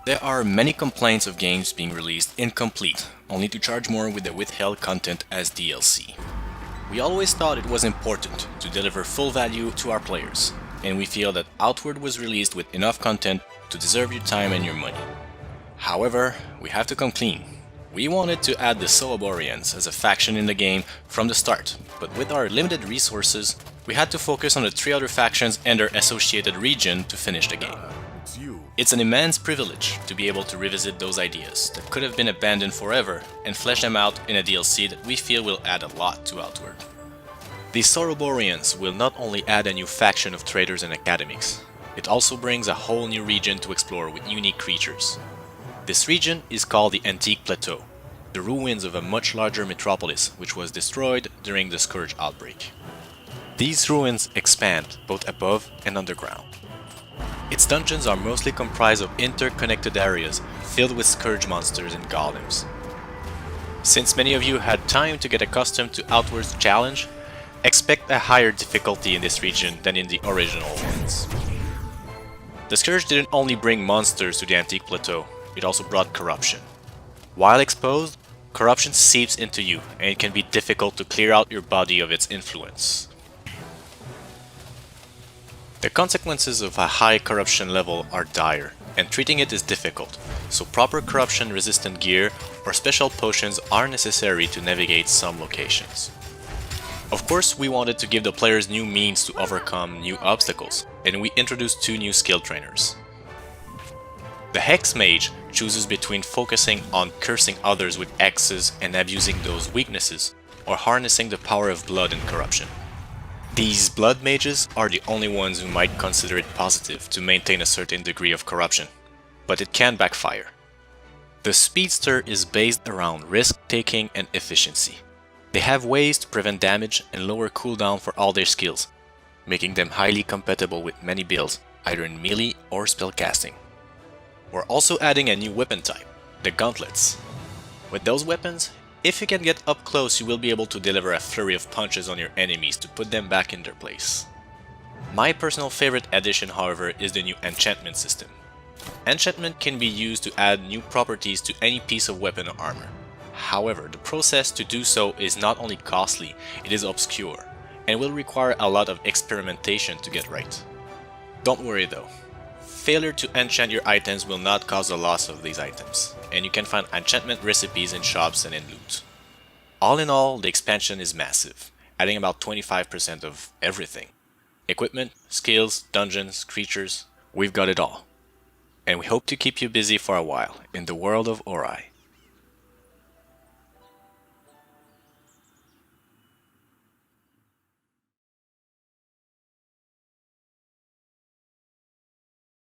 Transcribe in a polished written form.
There are many complaints of games being released incomplete, only to charge more with the withheld content as DLC. We always thought it was important to deliver full value to our players, and we feel that Outward was released with enough content to deserve your time and your money. However, we have to come clean. We wanted to add the Soroboreans as a faction in the game from the start, but with our limited resources, we had to focus on the 3 other factions and their associated region to finish the game. It's an immense privilege to be able to revisit those ideas that could have been abandoned forever and flesh them out in a DLC that we feel will add a lot to Outward. The Soroboreans will not only add a new faction of traders and academics, it also brings a whole new region to explore with unique creatures. This region is called the Antique Plateau, the ruins of a much larger metropolis which was destroyed during the Scourge outbreak. These ruins expand both above and underground. Its dungeons are mostly comprised of interconnected areas filled with Scourge monsters and golems. Since many of you had time to get accustomed to Outward's challenge, expect a higher difficulty in this region than in the original ones. The Scourge didn't only bring monsters to the Antique Plateau, it also brought corruption. While exposed, corruption seeps into you, and it can be difficult to clear out your body of its influence. The consequences of a high corruption level are dire, and treating it is difficult, so proper corruption-resistant gear or special potions are necessary to navigate some locations. Of course, we wanted to give the players new means to overcome new obstacles, and we introduced 2 new skill trainers. The Hex Mage chooses between focusing on cursing others with X's and abusing those weaknesses, or harnessing the power of blood and corruption. These blood mages are the only ones who might consider it positive to maintain a certain degree of corruption, but it can backfire. The Speedster is based around risk-taking and efficiency. They have ways to prevent damage and lower cooldown for all their skills, making them highly compatible with many builds, either in melee or spellcasting. We're also adding a new weapon type, the Gauntlets. With those weapons, if you can get up close, you will be able to deliver a flurry of punches on your enemies to put them back in their place. My personal favorite addition, however, is the new enchantment system. Enchantment can be used to add new properties to any piece of weapon or armor. However, the process to do so is not only costly, it is obscure, and will require a lot of experimentation to get right. Don't worry though. Failure to enchant your items will not cause the loss of these items, and you can find enchantment recipes in shops and in loot. All in all, the expansion is massive, adding about 25% of everything. Equipment, skills, dungeons, creatures, we've got it all. And we hope to keep you busy for a while in the world of Ori.